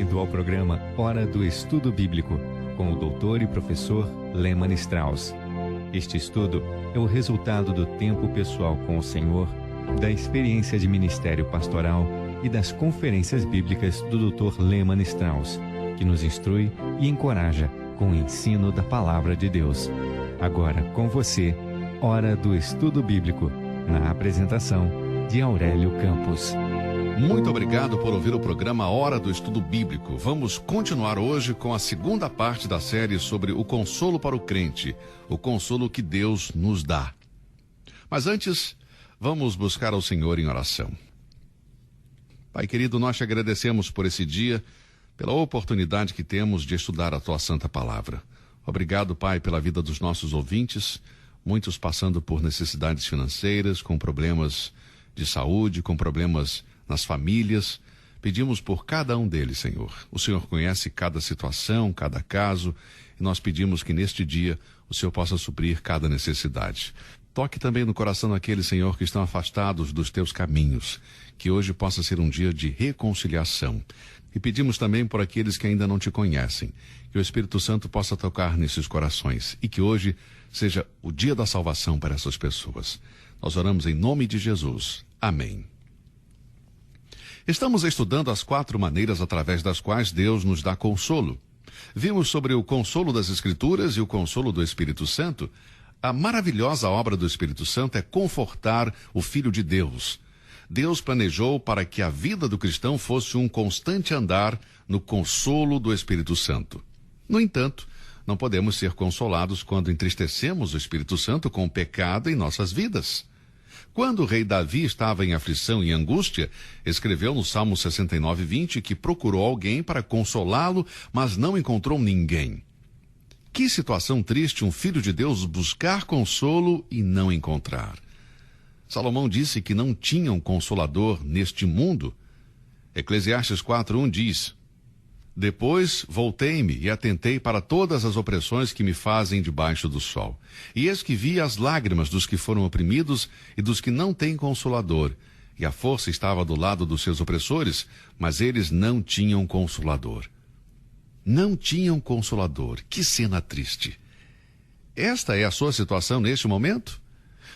Bem-vindo ao programa Hora do Estudo Bíblico, com o doutor e professor Lehmann Strauss. Este estudo é o resultado do tempo pessoal com o Senhor, da experiência de ministério pastoral e das conferências bíblicas do Dr. Lehmann Strauss, que nos instrui e encoraja com o ensino da Palavra de Deus. Agora, com você, Hora do Estudo Bíblico, na apresentação de Aurélio Campos. Muito obrigado por ouvir o programa Hora do Estudo Bíblico. Vamos continuar hoje com a segunda parte da série sobre o consolo para o crente, o consolo que Deus nos dá. Mas antes, vamos buscar ao Senhor em oração. Pai querido, nós te agradecemos por esse dia, pela oportunidade que temos de estudar a tua santa palavra. Obrigado, Pai, pela vida dos nossos ouvintes, muitos passando por necessidades financeiras, com problemas de saúde, com problemas nas famílias. Pedimos por cada um deles, Senhor. O Senhor conhece cada situação, cada caso, e nós pedimos que neste dia o Senhor possa suprir cada necessidade. Toque também no coração daqueles, Senhor, que estão afastados dos teus caminhos, que hoje possa ser um dia de reconciliação. E pedimos também por aqueles que ainda não te conhecem, que o Espírito Santo possa tocar nesses corações e que hoje seja o dia da salvação para essas pessoas. Nós oramos em nome de Jesus. Amém. Estamos estudando as 4 maneiras através das quais Deus nos dá consolo. Vimos sobre o consolo das Escrituras e o consolo do Espírito Santo. A maravilhosa obra do Espírito Santo é confortar o Filho de Deus. Deus planejou para que a vida do cristão fosse um constante andar no consolo do Espírito Santo. No entanto, não podemos ser consolados quando entristecemos o Espírito Santo com o pecado em nossas vidas. Quando o rei Davi estava em aflição e angústia, escreveu no Salmo 69:20 que procurou alguém para consolá-lo, mas não encontrou ninguém. Que situação triste um filho de Deus buscar consolo e não encontrar. Salomão disse que não tinha um consolador neste mundo. Eclesiastes 4:1 diz: Depois voltei-me e atentei para todas as opressões que me fazem debaixo do sol. E eis que vi as lágrimas dos que foram oprimidos e dos que não têm consolador. E a força estava do lado dos seus opressores, mas eles não tinham consolador. Não tinham consolador. Que cena triste. Esta é a sua situação neste momento?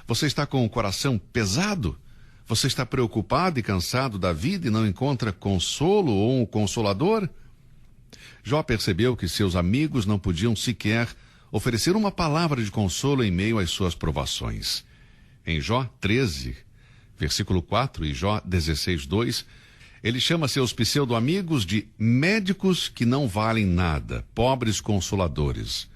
Você está com o coração pesado? Você está preocupado e cansado da vida e não encontra consolo ou um consolador? Jó percebeu que seus amigos não podiam sequer oferecer uma palavra de consolo em meio às suas provações. Em Jó 13, versículo 4 e Jó 16:2, ele chama seus pseudo-amigos de médicos que não valem nada, pobres consoladores.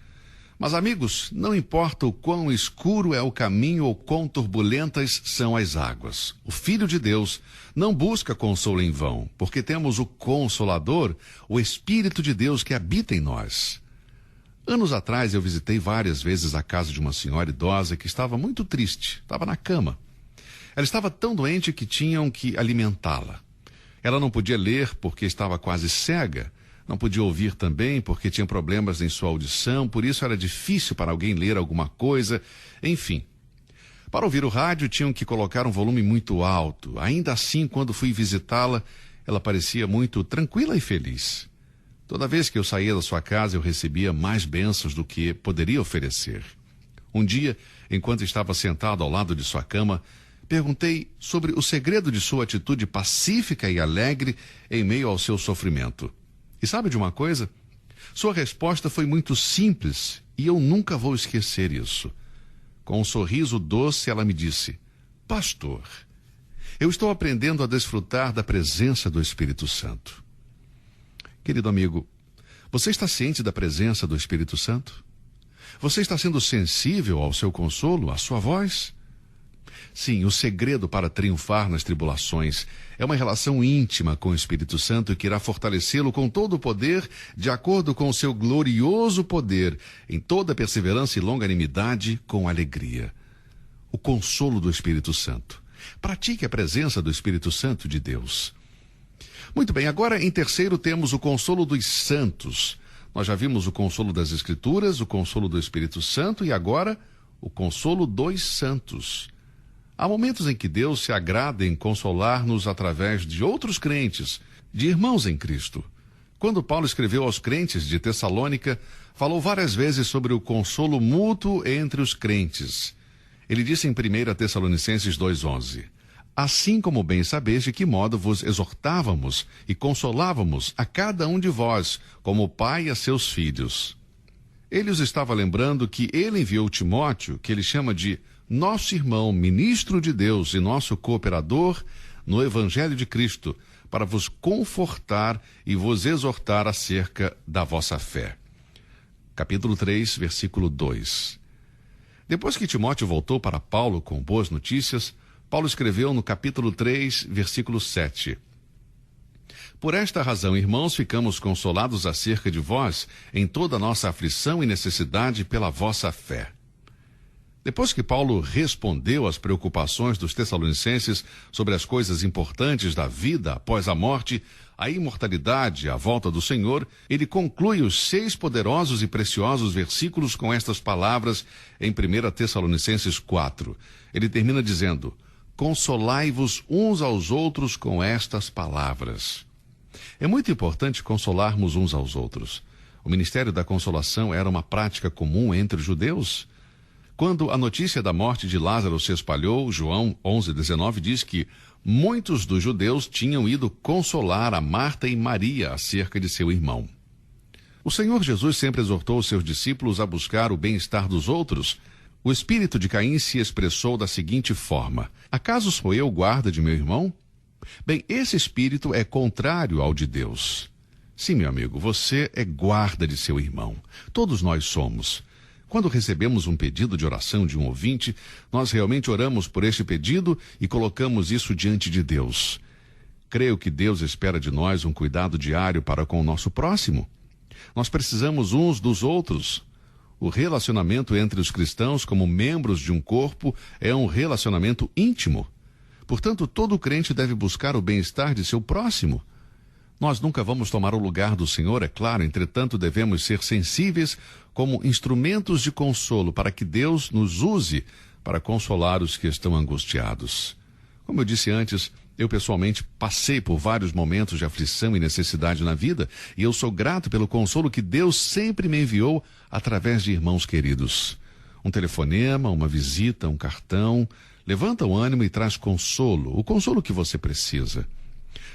Mas, amigos, não importa o quão escuro é o caminho ou quão turbulentas são as águas. O Filho de Deus não busca consolo em vão, porque temos o Consolador, o Espírito de Deus que habita em nós. Anos atrás eu visitei várias vezes a casa de uma senhora idosa que estava muito triste, estava na cama. Ela estava tão doente que tinham que alimentá-la. Ela não podia ler porque estava quase cega. Não podia ouvir também porque tinha problemas em sua audição, por isso era difícil para alguém ler alguma coisa, enfim. Para ouvir o rádio tinham que colocar um volume muito alto. Ainda assim, quando fui visitá-la, ela parecia muito tranquila e feliz. Toda vez que eu saía da sua casa, eu recebia mais bênçãos do que poderia oferecer. Um dia, enquanto estava sentado ao lado de sua cama, perguntei sobre o segredo de sua atitude pacífica e alegre em meio ao seu sofrimento. E sabe de uma coisa? Sua resposta foi muito simples e eu nunca vou esquecer isso. Com um sorriso doce, ela me disse: Pastor, eu estou aprendendo a desfrutar da presença do Espírito Santo. Querido amigo, você está ciente da presença do Espírito Santo? Você está sendo sensível ao seu consolo, à sua voz? Sim, o segredo para triunfar nas tribulações é uma relação íntima com o Espírito Santo que irá fortalecê-lo com todo o poder, de acordo com o seu glorioso poder, em toda perseverança e longanimidade, com alegria. O consolo do Espírito Santo. Pratique a presença do Espírito Santo de Deus. Muito bem, agora em terceiro temos o consolo dos santos. Nós já vimos o consolo das Escrituras, o consolo do Espírito Santo e agora o consolo dos santos. Há momentos em que Deus se agrada em consolar-nos através de outros crentes, de irmãos em Cristo. Quando Paulo escreveu aos crentes de Tessalônica, falou várias vezes sobre o consolo mútuo entre os crentes. Ele disse em 1 Tessalonicenses 2,11: assim como bem sabeis de que modo vos exortávamos e consolávamos a cada um de vós, como o pai a seus filhos. Ele os estava lembrando que ele enviou Timóteo, que ele chama de nosso irmão, ministro de Deus e nosso cooperador no Evangelho de Cristo, para vos confortar e vos exortar acerca da vossa fé. Capítulo 3, versículo 2. Depois que Timóteo voltou para Paulo com boas notícias, Paulo escreveu no capítulo 3, versículo 7. Por esta razão, irmãos, ficamos consolados acerca de vós em toda a nossa aflição e necessidade pela vossa fé. Depois que Paulo respondeu às preocupações dos tessalonicenses sobre as coisas importantes da vida após a morte, a imortalidade e a volta do Senhor, ele conclui os 6 poderosos e preciosos versículos com estas palavras em 1 Tessalonicenses 4. Ele termina dizendo: consolai-vos uns aos outros com estas palavras. É muito importante consolarmos uns aos outros. O ministério da consolação era uma prática comum entre os judeus. Quando a notícia da morte de Lázaro se espalhou, João 11:19 diz que muitos dos judeus tinham ido consolar a Marta e Maria acerca de seu irmão. O Senhor Jesus sempre exortou os seus discípulos a buscar o bem-estar dos outros. O espírito de Caim se expressou da seguinte forma: acaso sou eu guarda de meu irmão? Bem, esse espírito é contrário ao de Deus. Sim, meu amigo, você é guarda de seu irmão. Todos nós somos. Quando recebemos um pedido de oração de um ouvinte, nós realmente oramos por este pedido e colocamos isso diante de Deus. Creio que Deus espera de nós um cuidado diário para com o nosso próximo. Nós precisamos uns dos outros. O relacionamento entre os cristãos como membros de um corpo é um relacionamento íntimo. Portanto, todo crente deve buscar o bem-estar de seu próximo. Nós nunca vamos tomar o lugar do Senhor, é claro, entretanto devemos ser sensíveis como instrumentos de consolo para que Deus nos use para consolar os que estão angustiados. Como eu disse antes, eu pessoalmente passei por vários momentos de aflição e necessidade na vida, e eu sou grato pelo consolo que Deus sempre me enviou através de irmãos queridos. Um telefonema, uma visita, um cartão, levanta o ânimo e traz consolo, o consolo que você precisa.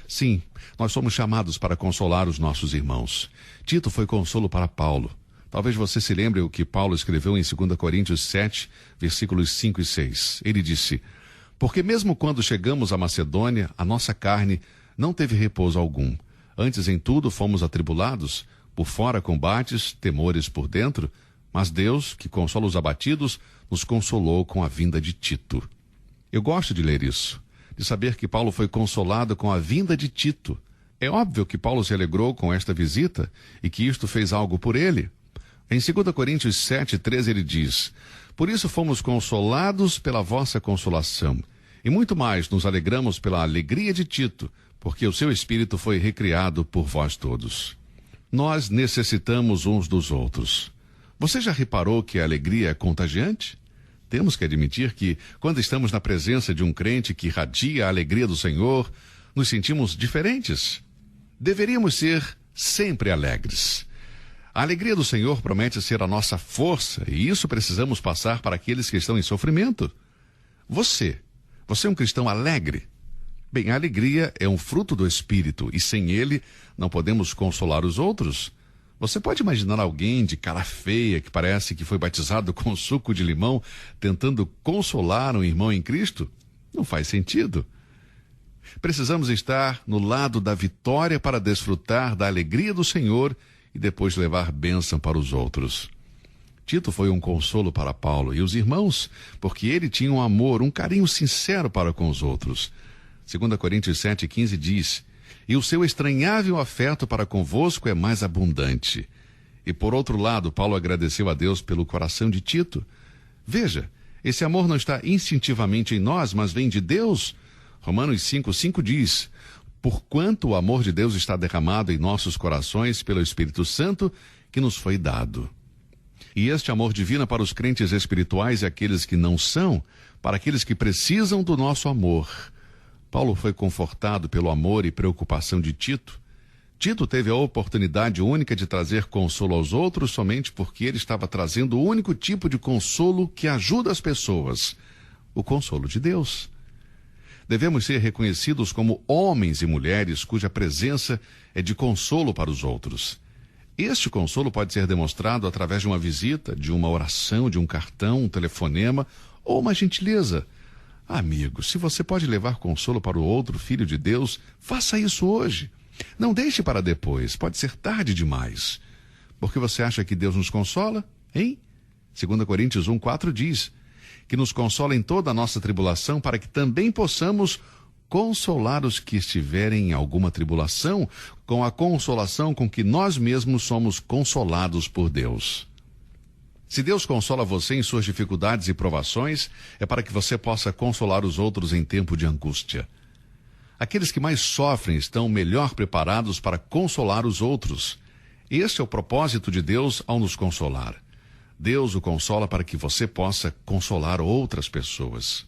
Sim, nós somos chamados para consolar os nossos irmãos. Tito foi consolo para Paulo. Talvez você se lembre o que Paulo escreveu em 2 Coríntios 7, versículos 5 e 6. Ele disse: porque mesmo quando chegamos à Macedônia, a nossa carne não teve repouso algum. Antes em tudo fomos atribulados, por fora combates, temores por dentro, mas Deus, que consola os abatidos, nos consolou com a vinda de Tito. Eu gosto de ler isso, de saber que Paulo foi consolado com a vinda de Tito. É óbvio que Paulo se alegrou com esta visita e que isto fez algo por ele. Em 2 Coríntios 7:13 ele diz: por isso fomos consolados pela vossa consolação, e muito mais nos alegramos pela alegria de Tito, porque o seu espírito foi recriado por vós todos. Nós necessitamos uns dos outros. Você já reparou que a alegria é contagiante? Temos que admitir que, quando estamos na presença de um crente que irradia a alegria do Senhor, nos sentimos diferentes. Deveríamos ser sempre alegres. A alegria do Senhor promete ser a nossa força, e isso precisamos passar para aqueles que estão em sofrimento. Você é um cristão alegre? Bem, a alegria é um fruto do Espírito, e sem ele não podemos consolar os outros. Você pode imaginar alguém de cara feia que parece que foi batizado com suco de limão tentando consolar um irmão em Cristo? Não faz sentido. Precisamos estar no lado da vitória para desfrutar da alegria do Senhor e depois levar bênção para os outros. Tito foi um consolo para Paulo e os irmãos, porque ele tinha um amor, um carinho sincero para com os outros. 2 Coríntios 7:15 diz: e o seu estranhável afeto para convosco é mais abundante. E por outro lado, Paulo agradeceu a Deus pelo coração de Tito. Veja, esse amor não está instintivamente em nós, mas vem de Deus. Romanos 5:5 diz: porquanto o amor de Deus está derramado em nossos corações pelo Espírito Santo que nos foi dado. E este amor divino é para os crentes espirituais e aqueles que não são, para aqueles que precisam do nosso amor. Paulo foi confortado pelo amor e preocupação de Tito. Tito teve a oportunidade única de trazer consolo aos outros somente porque ele estava trazendo o único tipo de consolo que ajuda as pessoas: o consolo de Deus. Devemos ser reconhecidos como homens e mulheres cuja presença é de consolo para os outros. Este consolo pode ser demonstrado através de uma visita, de uma oração, de um cartão, um telefonema ou uma gentileza. Amigo, se você pode levar consolo para o outro filho de Deus, faça isso hoje. Não deixe para depois, pode ser tarde demais. Por que você acha que Deus nos consola, hein? 2 Coríntios 1:4 diz que nos consola em toda a nossa tribulação para que também possamos consolar os que estiverem em alguma tribulação com a consolação com que nós mesmos somos consolados por Deus. Se Deus consola você em suas dificuldades e provações, é para que você possa consolar os outros em tempo de angústia. Aqueles que mais sofrem estão melhor preparados para consolar os outros. Este é o propósito de Deus ao nos consolar. Deus o consola para que você possa consolar outras pessoas.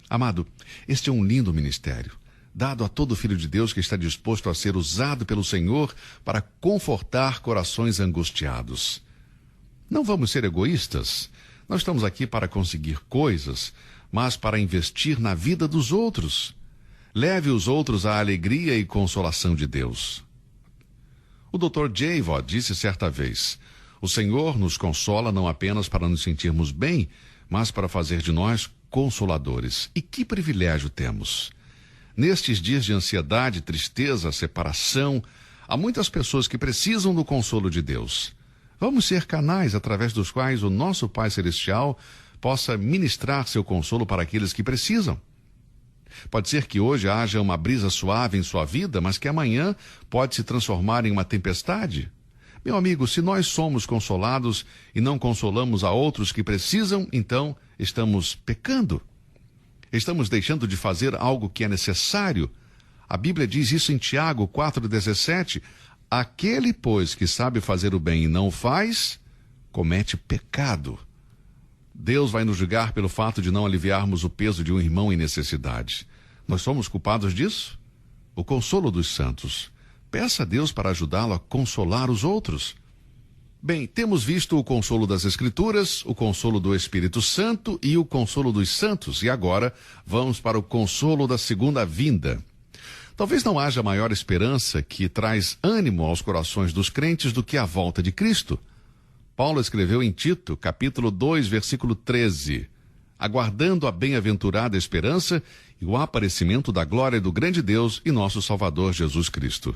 Amado, este é um lindo ministério, dado a todo filho de Deus que está disposto a ser usado pelo Senhor para confortar corações angustiados. Não vamos ser egoístas. Nós estamos aqui para conseguir coisas, mas para investir na vida dos outros. Leve os outros à alegria e consolação de Deus. O Dr. J. Vaught disse certa vez: o Senhor nos consola não apenas para nos sentirmos bem, mas para fazer de nós consoladores. E que privilégio temos! Nestes dias de ansiedade, tristeza, separação, há muitas pessoas que precisam do consolo de Deus. Vamos ser canais através dos quais o nosso Pai Celestial possa ministrar seu consolo para aqueles que precisam. Pode ser que hoje haja uma brisa suave em sua vida, mas que amanhã pode se transformar em uma tempestade. Meu amigo, se nós somos consolados e não consolamos a outros que precisam, então estamos pecando. Estamos deixando de fazer algo que é necessário. A Bíblia diz isso em Tiago 4,17. Aquele, pois, que sabe fazer o bem e não o faz, comete pecado. Deus vai nos julgar pelo fato de não aliviarmos o peso de um irmão em necessidade. Nós somos culpados disso? O consolo dos santos. Peça a Deus para ajudá-lo a consolar os outros. Bem, temos visto o consolo das Escrituras, o consolo do Espírito Santo e o consolo dos santos. E agora vamos para o consolo da segunda vinda. Talvez não haja maior esperança que traz ânimo aos corações dos crentes do que a volta de Cristo. Paulo escreveu em Tito, capítulo 2, versículo 13, aguardando a bem-aventurada esperança e o aparecimento da glória do grande Deus e nosso Salvador Jesus Cristo.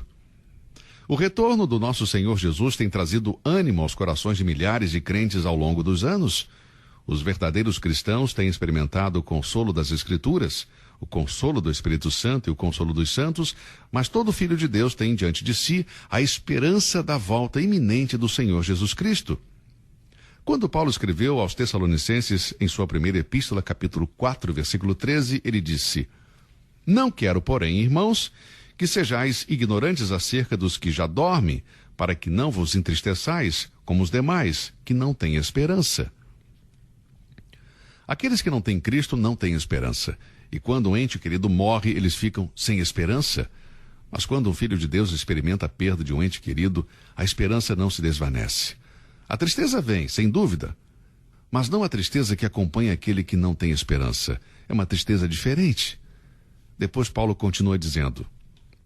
O retorno do nosso Senhor Jesus tem trazido ânimo aos corações de milhares de crentes ao longo dos anos. Os verdadeiros cristãos têm experimentado o consolo das Escrituras, o consolo do Espírito Santo e o consolo dos santos, mas todo filho de Deus tem diante de si a esperança da volta iminente do Senhor Jesus Cristo. Quando Paulo escreveu aos Tessalonicenses, em sua primeira epístola, capítulo 4, versículo 13, ele disse: Não quero, porém, irmãos, que sejais ignorantes acerca dos que já dormem, para que não vos entristeçais, como os demais, que não têm esperança. Aqueles que não têm Cristo não têm esperança. E quando um ente querido morre, eles ficam sem esperança. Mas quando um filho de Deus experimenta a perda de um ente querido, a esperança não se desvanece. A tristeza vem, sem dúvida, mas não a tristeza que acompanha aquele que não tem esperança. É uma tristeza diferente. Depois Paulo continua dizendo: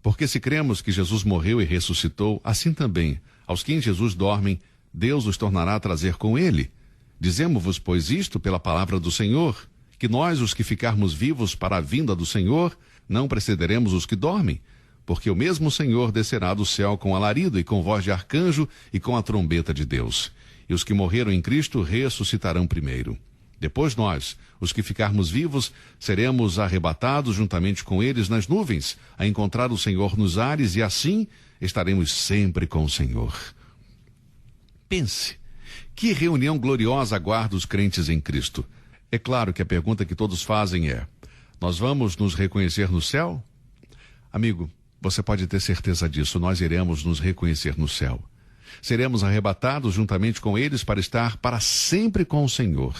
Porque se cremos que Jesus morreu e ressuscitou, assim também, aos que em Jesus dormem, Deus os tornará a trazer com ele. Dizemo-vos, pois, isto pela palavra do Senhor, que nós, os que ficarmos vivos para a vinda do Senhor, não precederemos os que dormem, porque o mesmo Senhor descerá do céu com alarido e com voz de arcanjo e com a trombeta de Deus. E os que morreram em Cristo ressuscitarão primeiro. Depois nós, os que ficarmos vivos, seremos arrebatados juntamente com eles nas nuvens, a encontrar o Senhor nos ares, e assim estaremos sempre com o Senhor. Pense, que reunião gloriosa aguarda os crentes em Cristo. É claro que a pergunta que todos fazem é: nós vamos nos reconhecer no céu? Amigo, você pode ter certeza disso, nós iremos nos reconhecer no céu. Seremos arrebatados juntamente com eles para estar para sempre com o Senhor.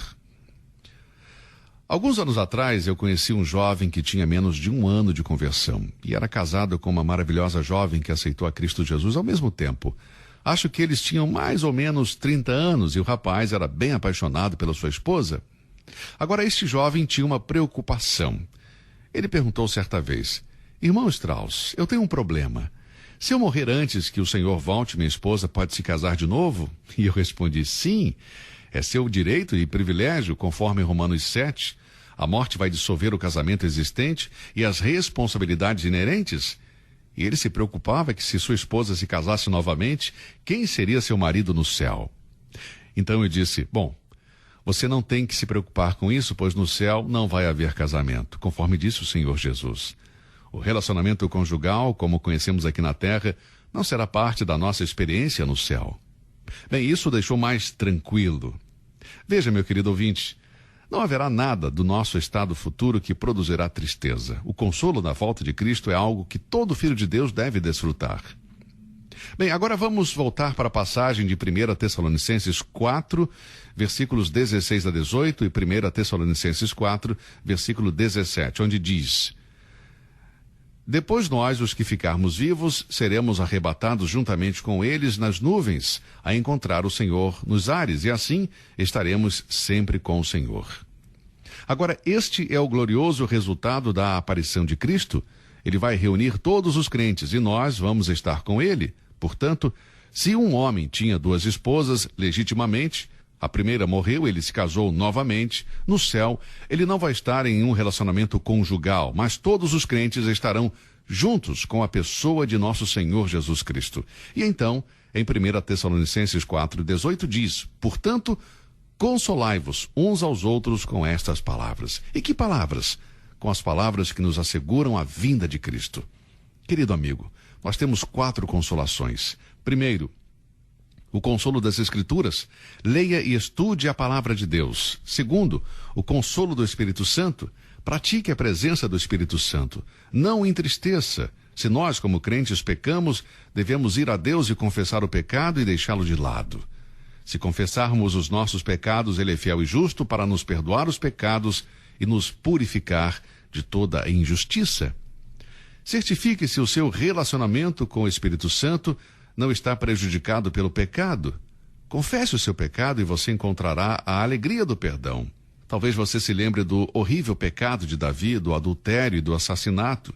Alguns anos atrás, eu conheci um jovem que tinha menos de 1 ano de conversão e era casado com uma maravilhosa jovem que aceitou a Cristo Jesus ao mesmo tempo. Acho que eles tinham mais ou menos 30 anos e o rapaz era bem apaixonado pela sua esposa. Agora, este jovem tinha uma preocupação. Ele perguntou certa vez: irmão Strauss, eu tenho um problema. Se eu morrer antes que o Senhor volte, minha esposa pode se casar de novo? E eu respondi: sim, é seu direito e privilégio, conforme Romanos 7. A morte vai dissolver o casamento existente e as responsabilidades inerentes. E ele se preocupava que se sua esposa se casasse novamente, quem seria seu marido no céu? Então eu disse: bom, você não tem que se preocupar com isso, pois no céu não vai haver casamento, conforme disse o Senhor Jesus. O relacionamento conjugal, como conhecemos aqui na terra, não será parte da nossa experiência no céu. Bem, isso o deixou mais tranquilo. Veja, meu querido ouvinte, não haverá nada do nosso estado futuro que produzirá tristeza. O consolo da volta de Cristo é algo que todo filho de Deus deve desfrutar. Bem, agora vamos voltar para a passagem de 1 Tessalonicenses 4, versículos 16 a 18 e 1 Tessalonicenses 4, versículo 17, onde diz: depois nós, os que ficarmos vivos, seremos arrebatados juntamente com eles nas nuvens, a encontrar o Senhor nos ares, e assim estaremos sempre com o Senhor. Agora, este é o glorioso resultado da aparição de Cristo. Ele vai reunir todos os crentes e nós vamos estar com ele. Portanto, se um homem tinha 2 esposas legitimamente, a primeira morreu, ele se casou novamente, no céu, ele não vai estar em um relacionamento conjugal, mas todos os crentes estarão juntos com a pessoa de nosso Senhor Jesus Cristo. E então, em 1 Tessalonicenses 4:18 diz: portanto, consolai-vos uns aos outros com estas palavras. E que palavras? Com as palavras que nos asseguram a vinda de Cristo. Querido amigo, nós temos 4 consolações. Primeiro, o consolo das Escrituras. Leia e estude a palavra de Deus. Segundo, o consolo do Espírito Santo. Pratique a presença do Espírito Santo. Não o entristeça. Se nós, como crentes, pecamos, devemos ir a Deus e confessar o pecado e deixá-lo de lado. Se confessarmos os nossos pecados, Ele é fiel e justo para nos perdoar os pecados e nos purificar de toda a injustiça. Certifique se o seu relacionamento com o Espírito Santo não está prejudicado pelo pecado. Confesse o seu pecado e você encontrará a alegria do perdão. Talvez você se lembre do horrível pecado de Davi, do adultério e do assassinato.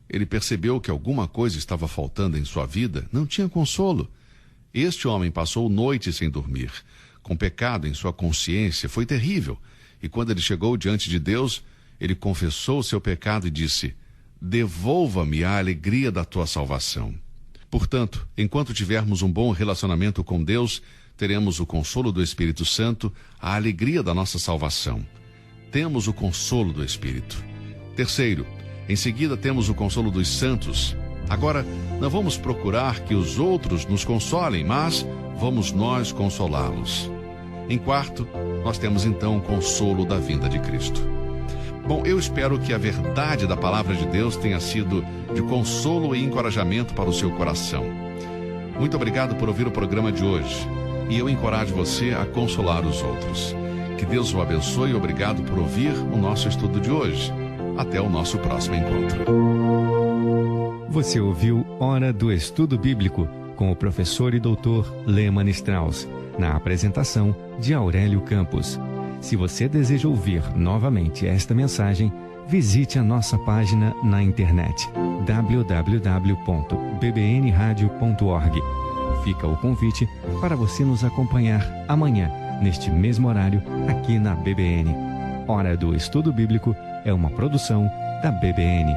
Ele percebeu que alguma coisa estava faltando em sua vida, não tinha consolo. Este homem passou noite sem dormir, com pecado em sua consciência, foi terrível. E quando ele chegou diante de Deus, ele confessou o seu pecado e disse: devolva-me a alegria da tua salvação. Portanto, enquanto tivermos um bom relacionamento com Deus, teremos o consolo do Espírito Santo, a alegria da nossa salvação. Temos o consolo do Espírito. Terceiro, em seguida temos o consolo dos santos. Agora, não vamos procurar que os outros nos consolem, mas vamos nós consolá-los. Em quarto, nós temos então o consolo da vinda de Cristo. Bom, eu espero que a verdade da palavra de Deus tenha sido de consolo e encorajamento para o seu coração. Muito obrigado por ouvir o programa de hoje. E eu encorajo você a consolar os outros. Que Deus o abençoe e obrigado por ouvir o nosso estudo de hoje. Até o nosso próximo encontro. Você ouviu Hora do Estudo Bíblico com o professor e doutor Leman Strauss, na apresentação de Aurélio Campos. Se você deseja ouvir novamente esta mensagem, visite a nossa página na internet www.bbnradio.org. Fica o convite para você nos acompanhar amanhã, neste mesmo horário, aqui na BBN. Hora do Estudo Bíblico é uma produção da BBN.